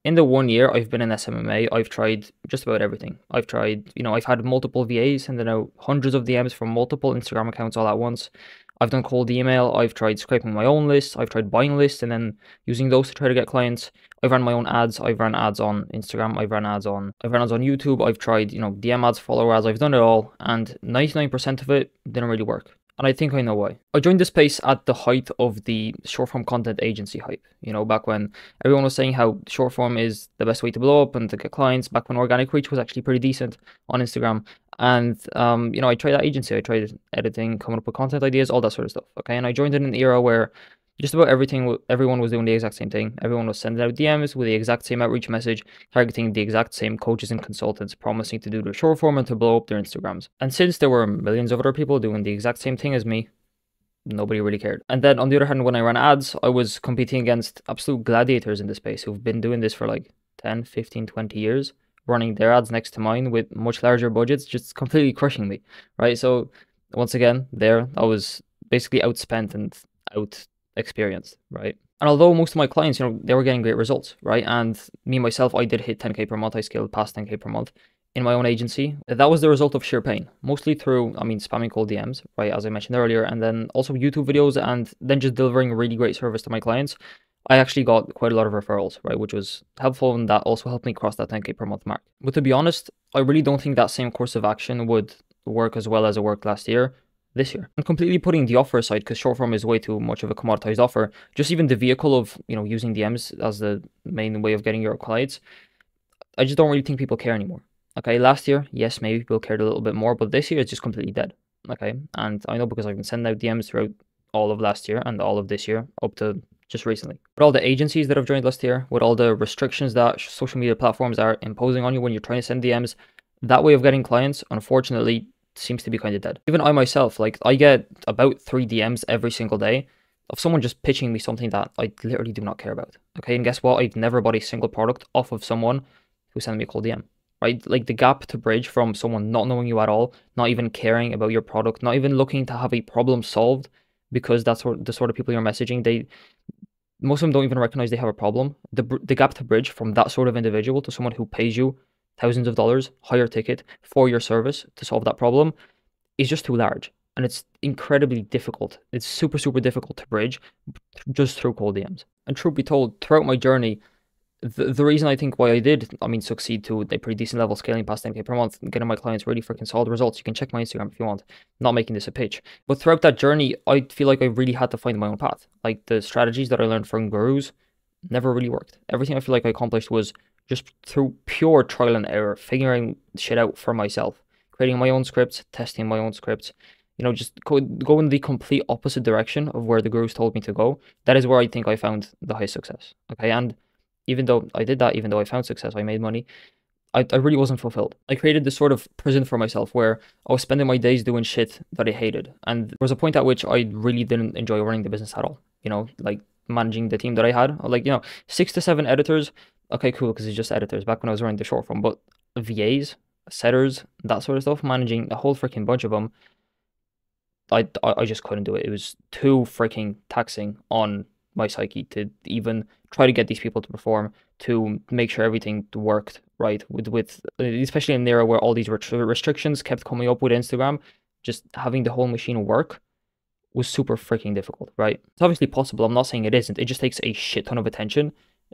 In the 1 year I've been in SMMA, I've tried just about everything. I've tried, I've had multiple VAs sending out hundreds of DMs from multiple Instagram accounts all at once. I've done cold email, I've tried scraping my own list, I've tried buying lists and then using those to try to get clients. I've run my own ads, I've run ads on Instagram, I've run ads on YouTube, I've tried, DM ads, follower ads, I've done it all, and 99% of it didn't really work. And I think I know why. I joined this space at the height of the short form content agency hype. Back when everyone was saying how short form is the best way to blow up and to get clients, back when organic reach was actually pretty decent on Instagram. And, I tried that agency. I tried editing, coming up with content ideas, all that sort of stuff. Okay. And I joined in an era where just about everyone was doing the exact same thing. Everyone was sending out DMs with the exact same outreach message, targeting the exact same coaches and consultants, promising to do their short form and to blow up their Instagrams. And since there were millions of other people doing the exact same thing as me, nobody really cared. And then on the other hand, when I ran ads, I was competing against absolute gladiators in the space who've been doing this for like 10, 15, 20 years, running their ads next to mine with much larger budgets, just completely crushing me, right? So once again, I was basically outspent and out experienced, right? And although most of my clients, they were getting great results, right? And me, myself, I did hit 10K per month. I scaled past 10K per month in my own agency. That was the result of sheer pain, mostly through, spamming cold DMs, right? As I mentioned earlier, and then also YouTube videos, and then just delivering really great service to my clients. I actually got quite a lot of referrals, right? Which was helpful, and that also helped me cross that 10K per month mark. But to be honest, I really don't think that same course of action would work as well as it worked last year. This year. I'm completely putting the offer aside because short form is way too much of a commoditized offer. Just even the vehicle of, using DMs as the main way of getting your clients, I just don't really think people care anymore. Okay, last year, yes, maybe people cared a little bit more, but this year it's just completely dead. Okay, and I know because I've been sending out DMs throughout all of last year and all of this year up to just recently. With all the agencies that have joined last year, with all the restrictions that social media platforms are imposing on you when you're trying to send DMs, that way of getting clients, unfortunately, seems to be kind of dead. Even I myself, I get about 3 DMs every single day of someone just pitching me something that I literally do not care about. Okay, and guess what? I've never bought a single product off of someone who sent me a cold DM, right? Like the gap to bridge from someone not knowing you at all, not even caring about your product, not even looking to have a problem solved because that's the sort of people you're messaging. Most of them don't even recognize they have a problem. The gap to bridge from that sort of individual to someone who pays you thousands of dollars, higher ticket for your service to solve that problem is just too large. And it's incredibly difficult. It's super, super difficult to bridge just through cold DMs. And truth be told, throughout my journey, the reason I think why I did, succeed to a pretty decent level, scaling past 10K per month, getting my clients really freaking solid results. You can check my Instagram if you want, not making this a pitch. But throughout that journey, I feel like I really had to find my own path. Like the strategies that I learned from gurus never really worked. Everything I feel like I accomplished was just through pure trial and error, figuring shit out for myself, creating my own scripts, testing my own scripts, just go in the complete opposite direction of where the gurus told me to go. That is where I think I found the highest success. Okay, and even though I did that, even though I found success, I made money, I really wasn't fulfilled. I created this sort of prison for myself where I was spending my days doing shit that I hated. And there was a point at which I really didn't enjoy running the business at all. Like managing the team that I had, 6 to 7 editors. Okay, cool, because it's just editors back when I was running the short form, but VAs, setters, that sort of stuff, managing a whole freaking bunch of them, I just couldn't do it. It was too freaking taxing on my psyche to even try to get these people to perform, to make sure everything worked right, with especially in an era where all these restrictions kept coming up with Instagram. Just having the whole machine work was super freaking difficult, right? It's obviously possible. I'm not saying it isn't. It just takes a shit ton of attention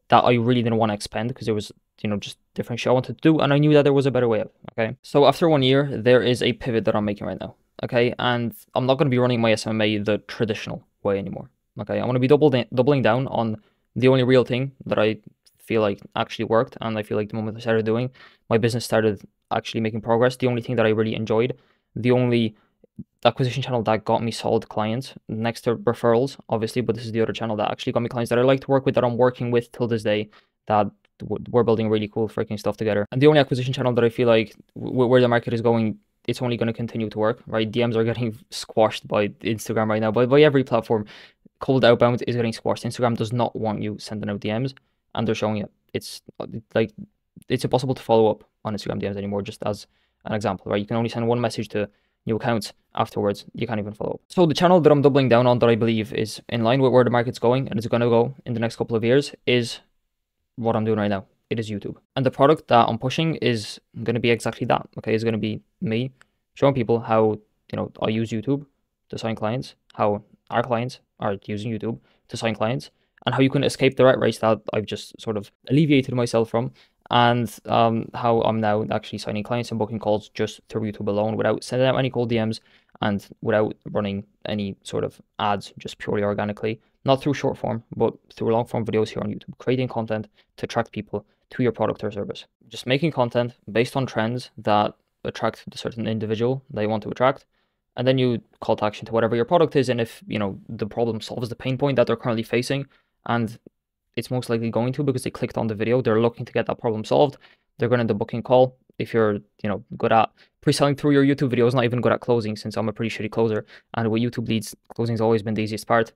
that I really didn't want to expend because there was, just different shit I wanted to do, and I knew that there was a better way of, okay? So after 1 year, there is a pivot that I'm making right now, okay? And I'm not going to be running my SMMA the traditional way anymore, okay? I'm going to be doubling down on the only real thing that I feel like actually worked, and I feel like the moment I started doing, my business started actually making progress. The only thing that I really enjoyed, the only acquisition channel that got me solid clients next to referrals, obviously, but this is the other channel that actually got me clients that I like to work with, that I'm working with till this day, that we're building really cool freaking stuff together. And the only acquisition channel that I feel like where the market is going, it's only going to continue to work, right? DMs are getting squashed by Instagram right now, by every platform. Cold outbound is getting squashed. Instagram does not want you sending out DMs, and they're showing it. It's impossible to follow up on Instagram DMs anymore, just as an example, right? You can only send one message to new accounts. Afterwards, you can't even follow up. So the channel that I'm doubling down on, that I believe is in line with where the market's going and is going to go in the next couple of years, is what I'm doing right now. it is YouTube. And the product that I'm pushing is going to be exactly that. Okay, it's going to be me showing people how, I use YouTube to sign clients, how our clients are using YouTube to sign clients, and how you can escape the rat race that I've just sort of alleviated myself from, and how I'm now actually signing clients and booking calls just through YouTube alone without sending out any cold DMs and without running any sort of ads, just purely organically, not through short form, but through long form videos here on YouTube, creating content to attract people to your product or service. Just making content based on trends that attract the certain individual that you want to attract, and then you call to action to whatever your product is, and if the problem solves the pain point that they're currently facing, and it's most likely going to because they clicked on the video, they're looking to get that problem solved, they're going to end up booking call. If you're good at pre-selling through your YouTube videos, not even good at closing, since I'm a pretty shitty closer, and with YouTube leads, closing's always been the easiest part.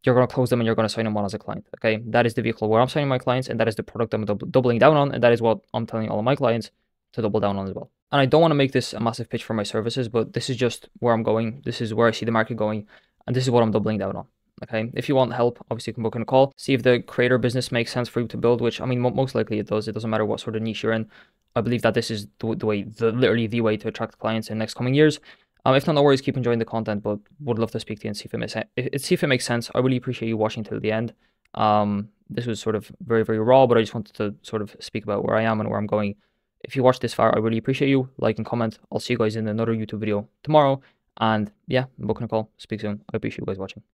You're going to close them and you're going to sign them on as a client. Okay, that is the vehicle where I'm signing my clients, and that is the product I'm doubling down on, and that is what I'm telling all of my clients to double down on as well. And I don't want to make this a massive pitch for my services, but this is just where I'm going. This is where I see the market going, and this is what I'm doubling down on. Okay, if you want help, obviously you can book in a call, see if the creator business makes sense for you to build, which I mean, most likely it does. It doesn't matter what sort of niche you're in. I believe that this is literally the way to attract clients in the next coming years. If not, no worries, keep enjoying the content, but would love to speak to you and see if it makes sense. I really appreciate you watching till the end. This was sort of very, very raw, but I just wanted to sort of speak about where I am and where I'm going. If you watched this far, I really appreciate you. Like and comment. I'll see you guys in another YouTube video tomorrow. And yeah, booking a call. Speak soon. I appreciate you guys watching.